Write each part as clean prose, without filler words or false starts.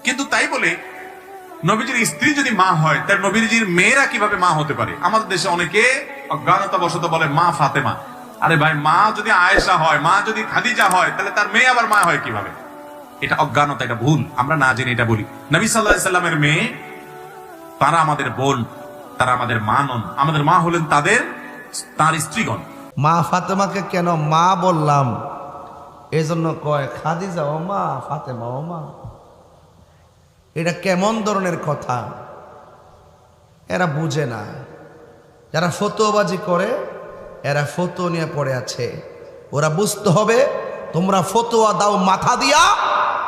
কিন্তু তাই বলে নবীজির স্ত্রী যদি মা হয়, তার নবীজির মেয়েরা কিভাবে মা হতে পারে? আমাদের দেশে অনেকে অজ্ঞানতা বশত বলে মা ফাতেমা। আরে ভাই, মা যদি আয়েশা হয়, মা যদি খাদিজা হয়, তাহলে তার মেয়ে আবার মা হয় কিভাবে? এটা অজ্ঞানতা, এটা ভুল, আমরা না জেনে এটা বলি। নবী সাল্লাল্লাহু আলাইহি সাল্লামের মেয়ে, তারা আমাদের বোন, তারা আমাদের মা নন। আমাদের মা হলেন তার স্ত্রীগণ। মা ফাতেমাকে কেন মা বললাম, এজন্য কয় খাদিজা ও মা, ফাতেমা ও মা। এটা কেমন ধরনের কথা? এরা বুঝে না। যারা ফতোয়াবাজি করে, এরা ফতোয়া নিয়ে পড়ে আছে। ওরা বুঝতে হবে, তোমরা ফতোয়া দাও মাথা দিয়া,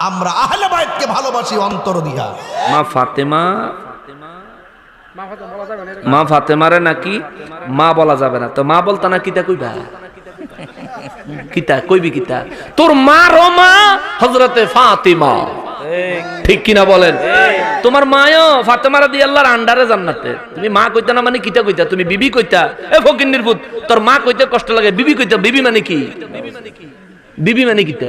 আমরা আহলে বাইতকে ভালোবাসি অন্তর দিয়া। মা ফাতেমারে নাকি মা বলা যাবে না, তো মা বলতা না কিতা কইবা? কিতা কইবি? কিতা তোর মারও মা হযরতে ফাতিমা, ঠিক কিনা বলেন? তোমার মায়ও ফাতেমা রাদিয়াল্লাহর আন্ডারে জান্নাতে। তুমি মা কইতা না মানে কিতা কইতা? তুমি বিবি কইতা? এ ফকিন্নির পুত, তোর মা কইতে কষ্ট লাগে, বিবি কইতা। বিবি মানে কি? বিবি মানে কিতা?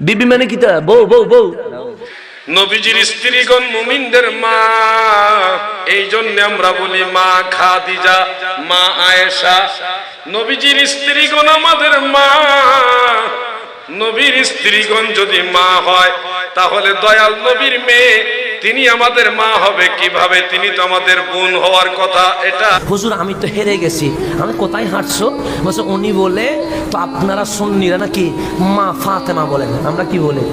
বিবি মানে কিতা? বউ বউ বউ। নবীজির স্ত্রীগণ মুমিনদের মা, এই জন্য আমরা বলি মা খাদিজা, মা আয়েশা। নবীজির স্ত্রীগণ আমাদের মা। নবীর স্ত্রীগণ যদি মা হয়, তাহলে দয়াল নবীর মেয়ে তিনি আমাদের মা হবে কিভাবে? তিনি তো আমাদের বোন হওয়ার কথা। এটা হুজুর আমি তো হেরে গেছি। আমি কোথায় হাঁটছো? বলছে উনি বলে তো আপনারা সুন্নিরা নাকি মা ফাতেমা বলেন, আমরা কি বলে?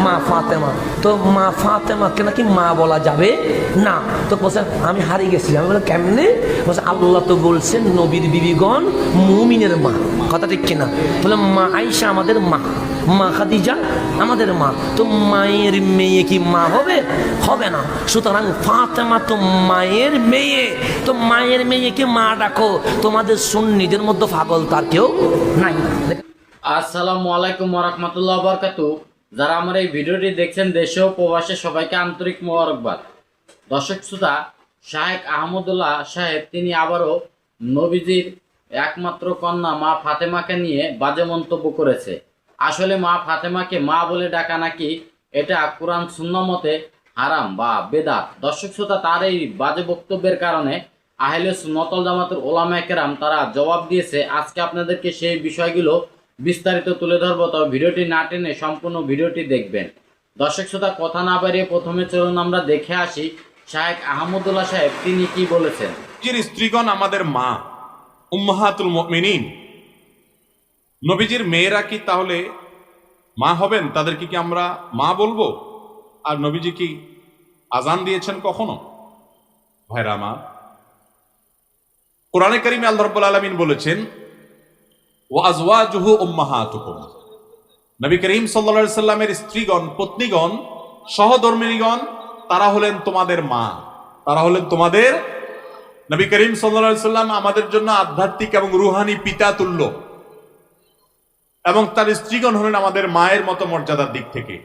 মা ফাতেমা। তো মা ফাতেমাকে নাকি মা বলা যাবে না। তো বলছে আমি হারিয়ে গেছি। আমি বলে কেমনে? বলছে আল্লাহ তো বলছেন নবীর বিবিগণ মুমিনের মা, কথা ঠিক কিনা? বলে মা আয়েশা আমাদের মা, মা খাদিজা আমাদের মা। তো মায়ের মেয়ে কি মা হবে? হবে না। সুতরাং ফাতেমা তো মায়ের মেয়ে, তো মায়ের মেয়েকে মা ডাকো। তোমাদের সুন্নিদের মধ্যে পাগল তার কেউ নাই। আসসালামু আলাইকুম ওয়া রাহমাতুল্লাহি ওয়া বারাকাতুহু। যারা আমার এই ভিডিওটি দেখছেন দেশে ও প্রবাসে, সবাইকে আন্তরিক মোবারকবাদ। দর্শক শ্রোতা, শাহেখ আহমদুল্লাহ সাহেব তিনি আবারও নবীজির একমাত্র কন্যা মা ফাতেমাকে নিয়ে বাজে মন্তব্য করেছে। আসলে মা ফাতেমাকে মা বলে ডাকা নাকি এটা কোরআন সুন্নাহ মতে হারাম বা বেদাত। দর্শক শ্রোতা, তার এই বাজে বক্তব্যের কারণে আহলে সুন্নাত ওয়াল জামাতের উলামায়ে কেরাম তারা জবাব দিয়েছে। আজকে আপনাদেরকে সেই বিষয়গুলো বিস্তারিত তুলে ধরবো, তবে ভিডিওটি না টেনে সম্পূর্ণ ভিডিওটি দেখবেন। দর্শক শ্রোতা, কথা না বাড়িয়ে প্রথমে চলুন আমরা দেখে আসি শাহেখ আহমদুল্লাহ সাহেব তিনি কি বলেছেন। নবীজির স্ত্রীগণ আমাদের মা, উম্মাহাতুল মুমিনিন। নবীজির মেয়েরা কি তাহলে মা হবেন? তাদেরকে কি আমরা মা বলবো? আর নবীজি কি আজান দিয়েছেন কখনো? ভাইরা আমার, কোরআনে কারিমে আল্লাহ রাব্বুল আলামিন বলেছেন ওয়া আজওয়াজুহু উম্মাহাতুকুম। নবী করিম সাল্লাল্লাহু আলাইহি সাল্লামের স্ত্রীগণ, পত্নীগণ, সহধর্মিণীগণ তারা হলেন তোমাদের মা, তারা হলেন তোমাদের। নবী করিম সাল্লাল্লাহু আলাইহি সাল্লাম আমাদের জন্য আধ্যাত্মিক এবং রুহানি পিতা তুল্য, এবং তার স্ত্রীগণ হলেন আমাদের মায়ের মতো মর্যাদার দিক থেকে।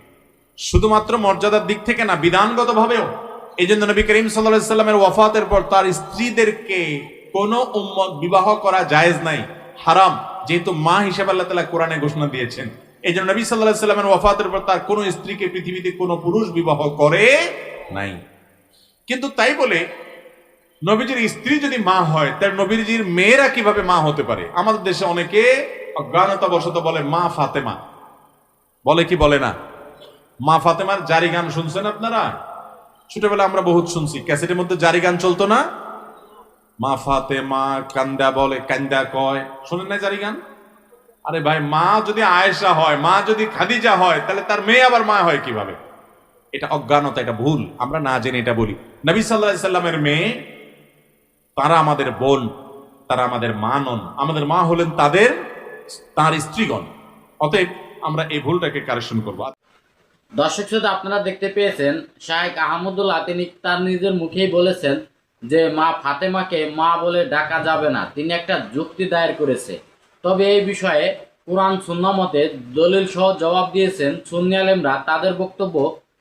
শুধুমাত্র মর্যাদার দিক থেকে না, বিধানগত ভাবেও। এই জন্য নবী করিম সাল্লাল্লাহু আলাইহি সাল্লামের ওয়াফাতের পর তার স্ত্রীদেরকে কোনো উম্মত বিবাহ করা জায়েজ নাই, হারাম, যেহেতু মা হিসেবে আল্লাহ তাআলা কোরআনে ঘোষণা দিয়েছেন। এই জন্য নবী সাল্লাল্লাহু আলাইহি সাল্লামের ওয়াফাতের পর তার কোনো স্ত্রীকে পৃথিবীতে কোনো পুরুষ বিবাহ করে নাই। কিন্তু তাই বলে নবীজির স্ত্রী যদি মা হয়, তার নবীজির মেয়েরা কিভাবে মা হতে পারে? আমাদের দেশে অনেকে অজ্ঞানতা বশত বলে মা ফাতেমা। বলে কি বলে না? মা ফাতেমার জারি গান শুনছেন আপনারা? ছোটবেলা আমরা বহুত শুনছি, ক্যাসেটের মধ্যে জারি গান চলতো না? মা ফাতেমা কান্দা বলে, কান্দা কয়, শোনেন না জারি গান? আরে ভাই, মা যদি আয়েশা হয়, মা যদি খাদিজা হয়, তাহলে তার মেয়ে আবার মা হয় কিভাবে? এটা অজ্ঞানতা, এটা ভুল, আমরা না জেনে এটা বলি। নবী সাল্লাল্লাহু আলাইহি সাল্লামের মেয়ে, তারা আমাদের বোন, তারা আমাদের মা নন। আমাদের মা হলেন তার স্ত্রীগণ। অতএব আমরা এই ভুলটাকে কারেকশন করব। দর্শক শ্রোতা, আপনারা দেখতে পেয়েছেন শাহেখ আহমদুল্লাহ তিনি তার নিজের মুখেই বলেছেন যে মা ফাতেমাকে মা বলে ডাকা যাবে না। তিনি একটা যুক্তি দায়ের করেছে। তবে এই বিষয়ে কোরআন সুন্নাহ মতে দলিল সহ জবাব দিয়েছেন সুন্নি আলেমরা। তাদের বক্তব্য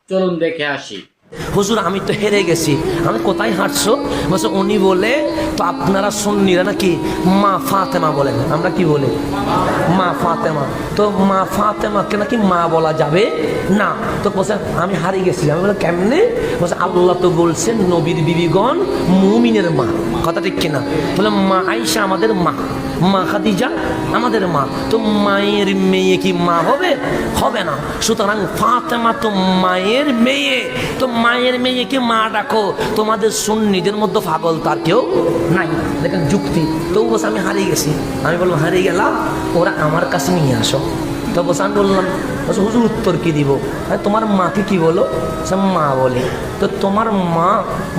চলুন দেখে আসি। হুজুর আমি তো হেরে গেছি। আমি কোথায় হাঁটছো? বলছে উনি বলে তো আপনারা সুন্নিরা নাকি মা ফাতেমা বলেন, আমরা কি বলি মা ফাতেমা, তো মা ফাতেমাকে নাকি মা বলা যাবে না। তো বলছে আমি হারিয়ে গেছি। আমি বললাম কেমনে? বলছে আল্লাহ তো বলছেন নবীর বিবিগণ মুমিনের মা, কথা ঠিক কিনা? বলে মা আয়েশা আমাদের মা, মা খাদিজা আমাদের মা, তো মায়ের মেয়ে কি মা হবে? হবে না। সুতরাং ফাতেমা তো মায়ের মেয়ে, তো মায়ের মেয়েকে মা ডাকো। তোমাদের সুন্নিদের মধ্যে পাগল তার কেউ নাই। দেখেন যুক্তি। তো বলছে আমি হারিয়ে গেছি। আমি বললাম হারিয়ে গেলাম, ওরা আমার কাছে নিয়ে আসো। তো বলছে আমি বললাম হুজুর উত্তর কি দিব? তোমার মাকে কি বলো? সে মা বলি। তো তোমার মা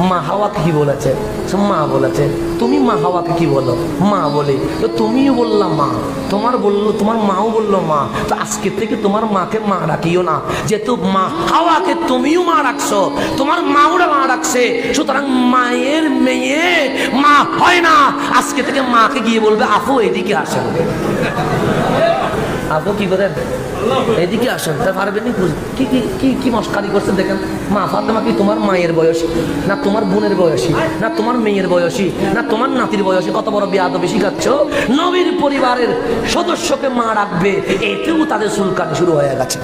মা হাওয়াকে কি বলেছে? সে মা বলেছে। তুমি মা হাওয়াকে কি বলো? মা বলি। তো তুমিও বললাম মা, তোমার বললো, তোমার মাও বললো মা। তো আজকে থেকে তোমার মাকে মা ডাকিও না, যেহেতু মা হাওয়াকে তুমিও মা ডাকছো, তোমার মাওরা মা ডাকছে, সুতরাং মায়ের মেয়ে মা হয় না। আজকে থেকে মাকে গিয়ে বলবে আপু এদিকে আসেন, আপু কি করেন এদিকে আসেন। তা পারবেন কি কি কি কি মস্কারি করছেন দেখেন। মা ফাতেমা কি তোমার মায়ের বয়সী না তোমার বোনের বয়সী না তোমার মেয়ের বয়সী না তোমার নাতির বয়সী? কত বড় বেয়াদবি শিখাচ্ছ। নবীর পরিবারের সদস্যকে মা রাখবে, এতেও তাদের চুলকানি শুরু হয়ে গেছে।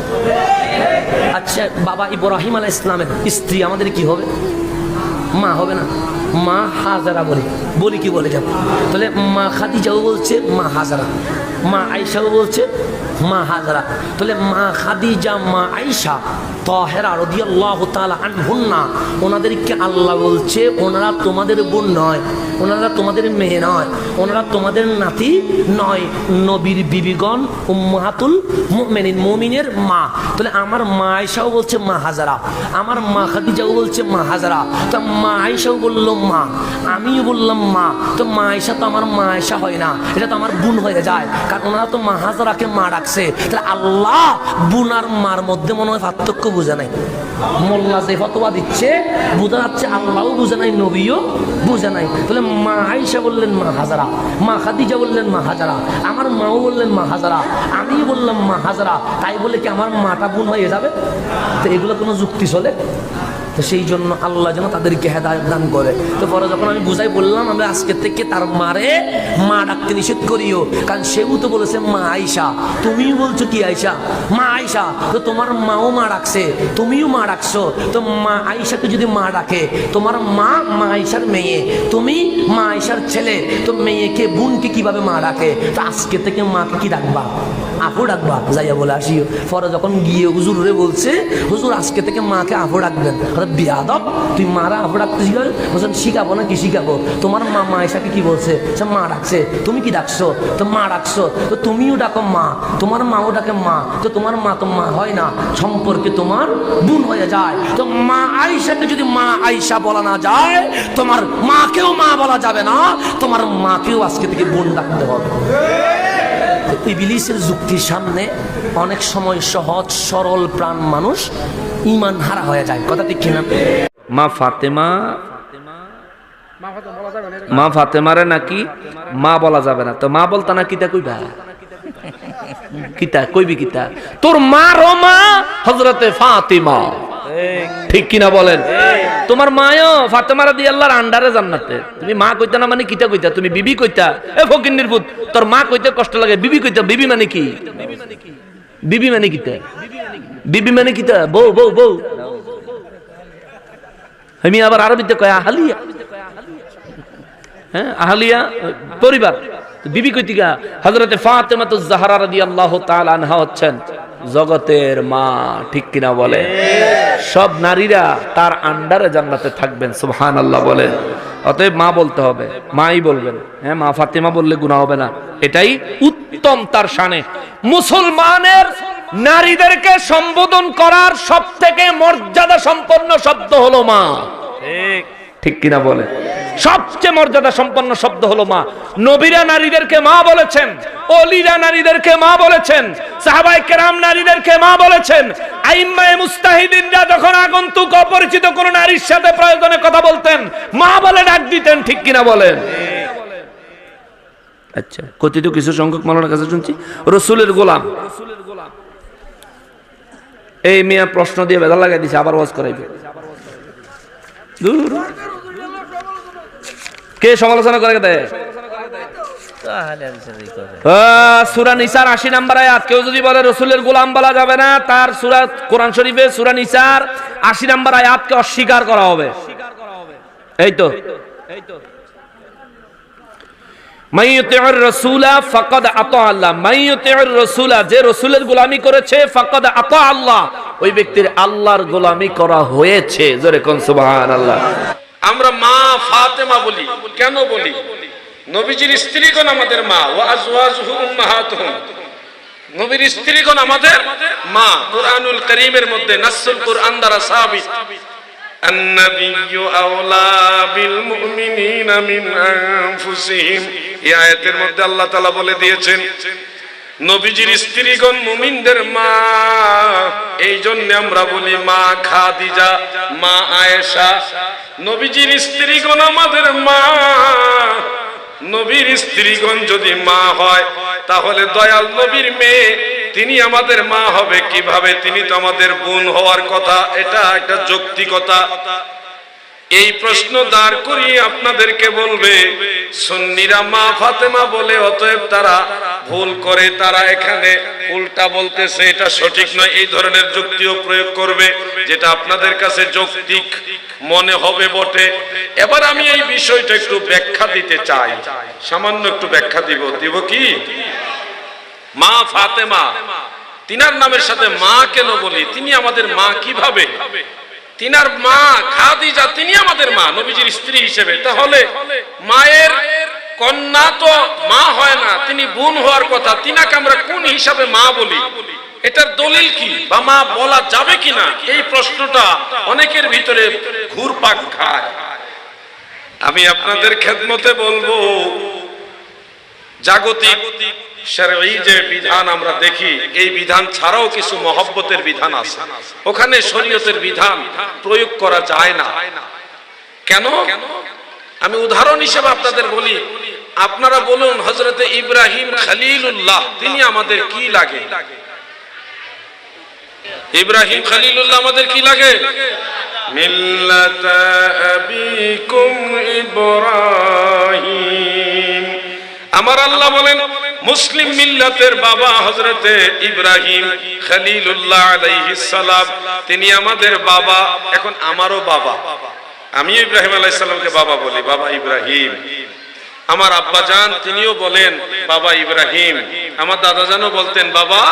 আচ্ছা বাবা ইব্রাহিম আলাইহিস ইসলামের স্ত্রী আমাদের কি হবে? মা হবে না? মা হাজারা বলি কি বলে যাব? তাহলে মা খাদিজাও বলছে মা হাজারা, মা আয়েশাও বলছে মা হাজারা। তাহলে মা খাদিজা মা আয়েশা তাহেরা রাদিয়াল্লাহু তাআলা আনহুন্না, ওনাদেরকে আল্লাহ বলছে ওনারা তোমাদের বোন নয়, ওনারা তোমাদের মেয়ে নয়, ওনারা তোমাদের নাতি নয়, নবীর বিবিগণ উম্মাহাতুল মুমিনিন, মুমিনের মা। তাহলে আমার মা আয়েশাও বলছে মা হাজারা, আমার মা খাদিজাও বলছে মা হাজারা। তো মা আয়েশাও বললো মা, আমিও বললাম মা। তো মা আয়েশা তো আমার মা আয়েশা হয় না, এটা তো আমার বোন হয়ে যায়, কারণ ওনারা তো মা হাজারাকে মা ডাকছে। তাহলে আল্লাহ বোন আর মার মধ্যে মনে হয় পার্থক্য বুঝে নাই। মোল্লা যে ফতোয়া দিচ্ছে বোঝা যাচ্ছে আল্লাহও বুঝে নাই, নবীও বুঝে নাই। তাহলে মা আয়েশা বললেন মা হাজারা, মা খাদিজা বললেন মা হাজারা, আমার মাও বললেন মা হাজারা, আমিও বললাম মা হাজারা। তাই বলে কি আমার মাটা বোন হয়ে যাবে? তো এগুলো কোনো যুক্তি চলে? তো সেই জন্য আল্লাহ যেন তাদেরকে হেদায়েত দান করে। তো পরে যখন আমি বুঝাই বললাম আমি আজকে থেকে তার মারে মা ডাকতে নিষেধ করিও, কারণ সেও তো বলেছে মা আয়েশা, তুমিও বলছো কি আয়েশা মা আয়েশা, তো তোমার মাও মা ডাকছে, তুমিও মা ডাকছো। তো মা আয়েশাকে যদি মা ডাকে, তোমার মা মা আয়েশার মেয়ে, তুমি মা আয়েশার ছেলে, তো মেয়েকে বোনকে কিভাবে মা ডাকে? তো আজকে থেকে মাকে কি ডাকবা? আপু ডাকবা। যাইয়া বলে আসিও। পরে যখন গিয়ে হুজুরে বলছে হুজুর আজকে থেকে মাকে আপু ডাকবেন। বিয়াদব, তুই মারা আপু ডাকতে শিখাবে? বলছেন শিখাবো না কি শিখাবো? তোমার মা মা আয়েশাকে কি বলছে? সে মা ডাকছে, তুমি কি ডাকছো? তো মা ডাকছো, তো তুমিও ডাকো মা, তোমার মাও ডাকে মা, তো তোমার মা তো মা হয় না, সম্পর্কে তোমার বোন হয়ে যায়। তো মা আয়েশাকে যদি মা আয়েশা বলা না যায়, তোমার মাকেও মা বলা যাবে না, তোমার মাকেও আজকে থেকে বোন ডাকতে হবে। ইবলিসের যুক্তির সামনে অনেক সময় সহজ সরল প্রাণ মানুষ ঈমান হারা হয়ে যায়, কথা ঠিক কিনা? মা ফাতেমারে নাকি মা বলা যাবে না। তো মা বলতা না কিতা কইবা? কিতা কইবি? কিতা তোর মারও মা হযরতে ফাতিমা, ঠিক কিনা বলেন? তোমার মায়ও ফাতেমা রাদিয়াল্লাহর আন্ডারে জান্নাতে। তুমি মা কইতা না মানে কিতা কইতা? তুমি বিবি কইতা? এ ফকিন্নির পুত, তোর মা কইতে কষ্ট লাগে, বিবি কইতা। বিবি মানে কি? বিবি মানে কিতা? বিবি মানে কিতা? বউ বউ বউ। আমি আবার আরবিতে কয় আহলিয়া। হ্যাঁ আহলিয়া পরিবার। বিবি কইতিকা হযরতে ফাতেমাতুজ জাহরা রাদিয়াল্লাহু তাআলা আনহা হচ্ছেন জগতের মা, ঠিক কিনা বলে? সব নারীরা তার আন্ডারে জান্নাতে থাকবেন, সুবহানাল্লাহ বলেন। অতএব মা বলতে হবে, মাই বলবেন। হ্যাঁ মা ফাতেমা বললে গুনাহ হবে না, এটাই উত্তম তার শানে। মুসলমানের নারীদেরকে সম্বোধন করার সবথেকে মর্যাদা সম্পন্ন শব্দ হলো মা, ঠিক কিনা বলে? সবচেয়ে মর্যাদা সম্পন্ন শব্দ হলো মা। নবীরা নারীদেরকে মা বলেছেন, ওলিরা নারীদেরকে মা বলেছেন, সাহাবায়ে কেরাম নারীদেরকে মা বলেছেন। আইম্মায়ে মুস্তাহিদিনরা যখন আগন্তুক অপরিচিত কোন নারীর সাথে প্রয়োজনে কথা বলতেন, মা বলে ডাক দিতেন, ঠিক কিনা বলেন? আচ্ছা, কথিত কিছু সংখ্যক মাওলানার কাছে শুনছি রাসূলের গোলাম। এই মিয়া প্রশ্ন দিয়ে বেদা লাগাই দিছে, আবার ওয়াজ করাইবে। দূর। কে সমালোচনা করে দেয়? সূরা নিসার ৮০ নম্বর আয়াত। কেউ যদি বলে রাসূলের গোলাম বলা যাবে না, তার সূরা কোরআন শরীফে সূরা নিসার ৮০ নম্বর আয়াতকে অস্বীকার করা হবে। এই তো মাইয়ুতিউর রাসূলা ফাকাদ আতা আল্লাহ। মাইয়ুতিউর রাসূলা, যে রাসূলের গোলামি করেছে, ফাকাদ আতা আল্লাহ, ওই ব্যক্তির আল্লাহর গোলামি করা হয়েছে। জোরে কোন সুবহানাল্লাহ। আমরা মা ফাতেমা বলি, কেন বলি? নবীজির স্ত্রীগণ আমাদের মা, ওয়া আজওয়াজুহু উম্মাহাতুহুম, নবীর স্ত্রীগণ আমাদের মা। কুরআনুল কারীমের মধ্যে নাসুল কুরআন দ্বারা সাবিত, আন-নাবিয়্যু আওলা বিল মুমিনিনা মিন আনফুসিহিম, এই আয়াতের মধ্যে আল্লাহ তাআলা বলে দিয়েছেন নবীজির স্ত্রীগণ মুমিনদের মা। এই জন্য আমরা বলি মা খাদিজা, মা আয়েশা। নবীজির স্ত্রীগণ আমাদের মা। নবীর স্ত্রীগণ যদি মা হয়, তাহলে দয়াল নবীর মেয়ে তিনি আমাদের মা হবে কিভাবে? তিনি তো আমাদের বোন হওয়ার কথা। এটা একটা যৌক্তিকতা। এই প্রশ্ন দাঁড় করিয়ে আপনাদেরকে বলবে সুন্নিরা মা ফাতেমা বলে, অতএব তারা ভুল করে, তারা এখানে উল্টা বলতেছে, এটা সঠিক নয়। এই ধরনের যুক্তিও প্রয়োগ করবে, যেটা আপনাদের কাছে যৌক্তিক মনে হবে বটে। এবার আমি এই বিষয়টা একটু ব্যাখ্যা দিতে চাই, সামান্য একটু ব্যাখ্যা দিব কি? মা ফাতেমা, তিনার নামের সাথে মা কেন বলি? তিনি আমাদের মা কিভাবে? তিনার মা খাদিজা, তিনি আমাদের মা নবীজির স্ত্রী হিসেবে। তাহলে মায়ের কন্যা তো মা হয় না, তিনি বোন হওয়ার কথা। তিনাকে আমরা কোন হিসাবে মা বলি? এটার দলিল কি, বা মা বলা যাবে কিনা? এই প্রশ্নটা অনেকের ভিতরে ঘুরপাক খায়। আমি আপনাদের খেদমতে বলবো, জাগতিক শরঈ যে বিধান আমরা দেখি, এই বিধান ছাড়াও কিছু মহব্বতের বিধান আছে। ওখানে শরীয়তের বিধান প্রয়োগ করা যায় না। কেন? আমি উদাহরণ হিসেবে আপনাদের বলি। আপনারা বলুন, হযরতে ইব্রাহিম খলিলুল্লাহ, তিনি আমাদের কি লাগে? ইব্রাহিম খলিলুল্লাহ আমাদের কি লাগে? মিল্লাতা আবিকুম ইব্রাহিম। আমার আল্লাহ বলেন মুসলিম মিল্লাতের বাবা হযরতে ইব্রাহিম খলিলুল্লাহ আলাইহিস সালাম, তিনি আমাদের বাবা। এখন আমারও বাবা, আমি ইব্রাহিম আলাইহিস সালামকে বাবা বলি, বাবা ইব্রাহিম। আমার আব্বা জান তিনিও বলেন বাবা ইব্রাহিম, আমার দাদা জানও বলতেন বাবা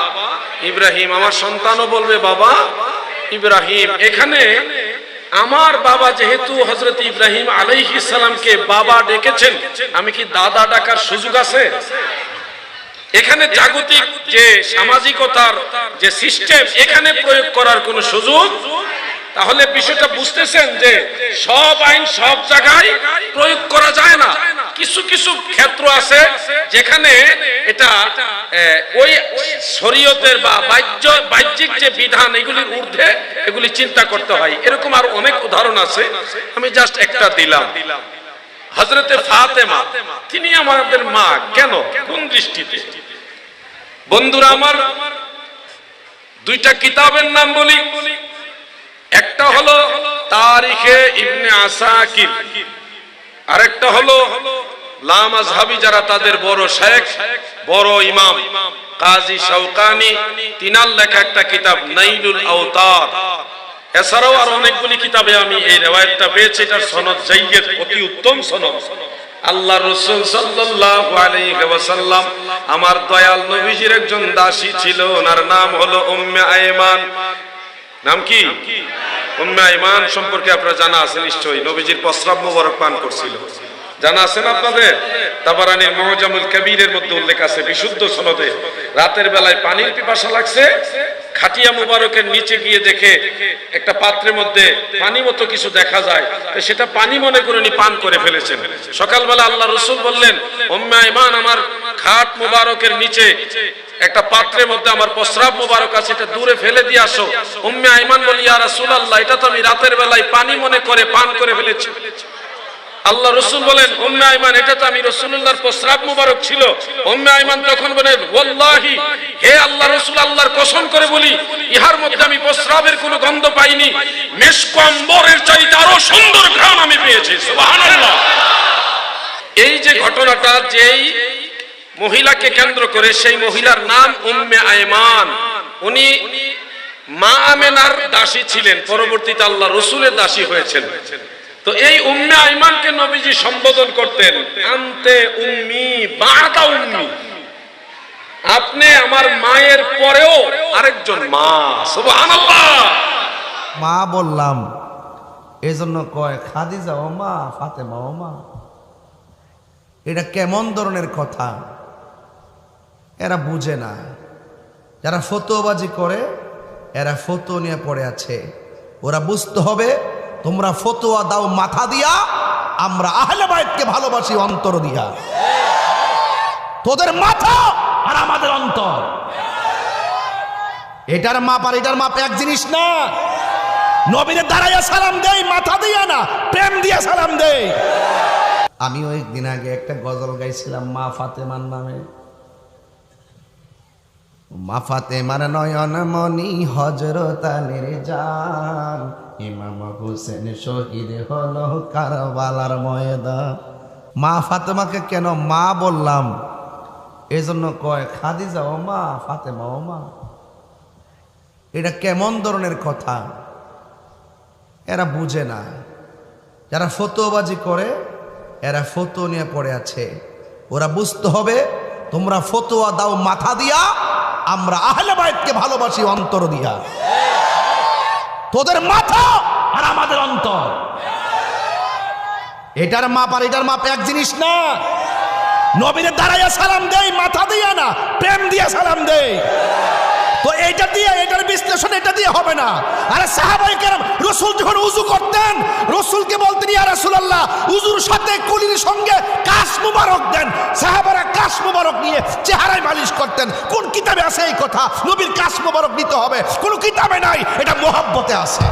ইব্রাহিম, আমার সন্তানও বলবে বাবা ইব্রাহিম। এখানে আমার বাবা যেহেতু হযরত ইব্রাহিম আলাইহিস সালামকে বাবা ডেকেছেন, আমি কি দাদা ডাকার সুযোগ আছে? এখানে জাগতিক যে সামাজিকতার যে সিস্টেম, এখানে প্রয়োগ করার কোনো সুযোগ। তাহলে বিষয়টা বুঝতেছেন যে সব আইন সব জায়গায় প্রয়োগ করা যায় না। কিছু কিছু ক্ষেত্র আছে যেখানে এটা ওই শরীয়তের বা বাহ্যিক যে বিধান, এগুলির ঊর্ধ্বে এগুলি চিন্তা করতে হয়। এরকম আর অনেক উদাহরণ আছে, আমি জাস্ট একটা দিলাম। হযরতে ফাতেমা, তিনি আমাদের মা কেন, কোন দৃষ্টিতে? বন্ধুরা আমার, দুইটা কিতাবের নাম বলি। একটা হলো তারিখে ইবনে আসাকির, আরেকটা হলো লা মাযহাবী, যারা তাদের বড় শেখ, বড় ইমাম কাজী শাওকানি, তিনার লেখা একটা কিতাব নাইলুল আওতার। এছাড়াও আর অনেকগুলি কিতাবে আমি এই রিওয়ায়াতটা পেয়েছি। এটার সনদ জাইয়্যিদ, অতি উত্তম সনদ। আল্লাহ রাসূল সাল্লাল্লাহু আলাইহি ওয়াসাল্লাম, আমার দয়াল নবীজির একজন দাসী ছিল, ওনার নাম হলো উম্মে আইমান। নাম কি? উম্মে আইমান সম্পর্কে আপনারা জানা আছে নিশ্চয়ই, নবীজির প্রস্রাব মোবারক পান করছিল, জানা আছে না আপনাদের? তাবারানীর মুআজামুল কবীরের মধ্যে উল্লেখ আছে বিশুদ্ধ সনদে। রাতের বেলায় পানির পিপাসা লাগছে, খাটিয়া মুবারকের নিচে গিয়ে দেখে একটা পাত্রের মধ্যে পানি মতো কিছু দেখা যায়, তো সেটা পানি মনে করে উনি পান করে ফেলেছেন। সকালবেলা আল্লাহ রাসূল বললেন, উম্মে আইমান, আমার খাট মুবারকের নিচে একটা পাত্রের মধ্যে আমার প্রস্রাব মুবারক আছে, এটা দূরে ফেলে দিয়ে আসো। উম্মে আইমান বলি, ইয়া রাসূলুল্লাহ, এটা তো আমি রাতের বেলায় পানি মনে করে পান করে ফেলেছি। আল্লাহ রসুল বলেন উম্মে আইমান, এটা তো আমি রাসূলুল্লাহর প্রস্রাব মুবারক ছিল। উম্মে আইমান তখন বলেন ওয়াল্লাহি, হে আল্লাহ রসুল, আল্লাহর কসম করে বলি ইহার মধ্যে আমি প্রস্রাবের কোনো গন্ধ পাইনি, মেশক আম্বরের চাইতে আরো সুন্দর ঘ্রাণ আমি পেয়েছি। সুবহানাল্লাহ। এই যে ঘটনাটা যেই মহিলাকে কেন্দ্র করে, সেই মহিলার নাম উম্মে আইমান। উনি মা আমেনার দাসী ছিলেন, পরবর্তীতে আল্লাহ রসুলের দাসী হয়েছেন। তো এই উম্মে আইমানকে নবীজি সম্বোধন করতেন আনতে উম্মি বাদা উম্মি, আপনি আমার মায়ের পরেও আরেকজন মা। সুবহানাল্লাহ। মা বললাম, এজন্য কয় খাদিজা ও মা, ফাতেমা ও মা। এটা কেমন ধরনের কথা? এরা বুঝে না। যারা ফতোয়াবাজি করে এরা ফতোয়া নিয়ে পড়ে আছে। ওরা বুঝতে হবে তোমরা ফতোয়া দাও মাথা দিয়া, আমরা আহলে বাইতকে ভালোবাসি অন্তর দিয়া। তোদের মাথা আর আমাদের অন্তর, এটার মাপ আর এটার মাপ এক জিনিস না। নবীরে দাঁড়াইয়া সালাম দেই মাথা দিয়া না, প্রেম দিয়া সালাম দেই। আমিও একদিন আগে একটা গজল গাইছিলাম মা ফাতেমার নামে। মা ফাতেমার নয়ন মনি হযরত আলীর জান, ইমাম হোসেন শহীদ হলো কারবালার ময়দান। মা ফাতেমাকে কেন মা বললাম? এজন্য কয় খাদিজা ও মা, ফাতেমা ও মা। এটা কেমন ধরনের কথা? এরা বুঝে না। যারা ফতোয়াবাজি করে এরা ফতোয়া নিয়ে পড়ে আছে। ওরা বুঝতে হবে তোমরা ফতোয়া দাও মাথা দিয়া, আমরা আহলে বাইতকে ভালোবাসি অন্তর দিয়া। তোদের মাথা আর আমাদের অন্তর, এটার মাপ আর এটার মাপ এক জিনিস না। নবীরে দাঁড়াইয়া সালাম দেই মাথা দিয়া না, প্রেম দিয়া সালাম দেই। তো এইটা দিয়ে, এটার বিশ্লেষণ এটা দিয়ে হবে না। আরে সাহাবায়ে কেরাম রাসূল যখন উযু করতেন, রাসূলকে বলতেন ইয়া রাসূলুল্লাহ উযুর সাথে কুলির সঙ্গে কাশ মুবারক দেন। সাহাবারা কাশ মুবারক নিয়ে চেহারায় মালিশ করতেন। কোন কিতাবে আছে এই কথা? নবীর কাশ মুবারক নিতে হবে, কোন কিতাবে নাই। এটা মুহাব্বতে আছে।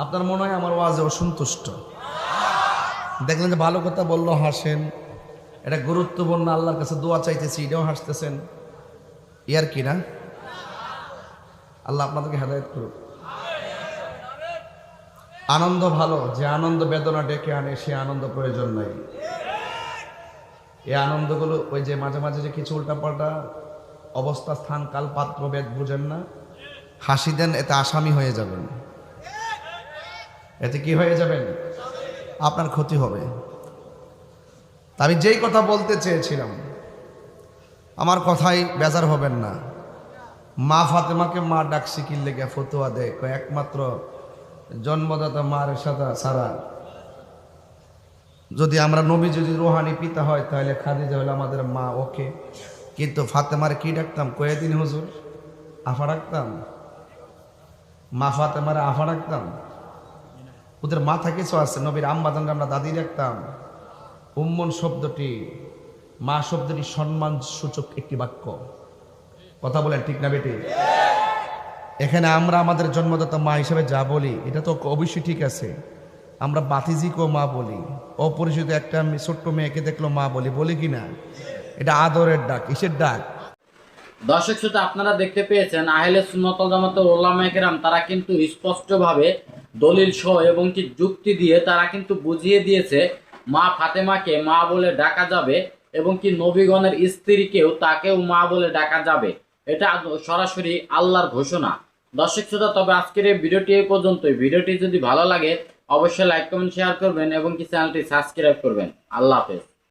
আপনার মনে হয় আমার ওয়াজে অসন্তুষ্ট? দেখলেন যে ভালো কথা বললো হাসেন, এটা গুরুত্বপূর্ণ, আল্লাহর কাছে দোয়া চাইতেছি, এটাও হাসতেছেন। ইয়ার কি না? আল্লাহ আপনাদেরকে হেদায়েত করুক। আনন্দ ভালো, যে আনন্দ বেদনা ডেকে আনে সে আনন্দ প্রয়োজন নাই। এই আনন্দগুলো ওই যে মাঝে মাঝে যে কিছু উল্টাপাল্টা অবস্থা, স্থান, কাল, পাত্র, ভেদ বুঝেন না, হাসি দেন, এতে আসামি হয়ে যাবেন। এতে কি হয়ে যাবেন? আপনার ক্ষতি হবে। আমি যেই কথা বলতে চেয়েছিলাম, আমার কথাই বেজার হবেন না। মা ফাতেমাকে মা ডাকছি কি লেগে ফতোয়া দেয়, একমাত্র জন্মদাতা মার সাথে ছাড়া যদি আমরা নবী যদি রোহানি পিতা হয় তাহলে খাদিজা হলো আমাদের মা। ওকে, কিন্তু ফাতেমার কি ডাকতাম? কয়েকদিন হুজুর আফা ডাকতাম, মা ফাতেমার আফা ডাকতাম। ওদের মাথা কিছু আছে। নবীর আম্মাজানকে আমরা দাদি ডাকতাম। উম্মন শব্দটি, মা শব্দটি সম্মান সূচক একটি বাক্য। কথা বলেন ঠিক না বেটি? এখানে আমরা আমাদের জন্মদাতা মা হিসেবে যা বলি এটা তো অবশ্যই ঠিক আছে। আমরা বাতিজিকেও মা বলি, অপরিচিত একটা ছোট্ট মেয়েকে দেখলো মা বলি, বলি কি না? এটা আদরের ডাক, কিসের ডাক? দর্শক শ্রোতা, আপনারা দেখতে পেয়েছেন আহলে সুন্নাত ওয়াল জামাতের উলামায়ে কেরাম তারা কিন্তু স্পষ্টভাবে দলিল সহ এবং কি যুক্তি দিয়ে তারা কিন্তু বুঝিয়ে দিয়েছে মা ফাতেমাকে মা বলে ডাকা যাবে এবং কি নবীগণের স্ত্রীকেও তাকেও মা বলে ডাকা যাবে। এটা সরাসরি আল্লাহর ঘোষণা। দর্শক শ্রোতা, তবে আজকের এই ভিডিওটি এই পর্যন্তই। ভিডিওটি যদি ভালো লাগে অবশ্যই লাইক কমেন্ট শেয়ার করবেন এবং কি চ্যানেলটি সাবস্ক্রাইব করবেন। আল্লাহ হাফেজ।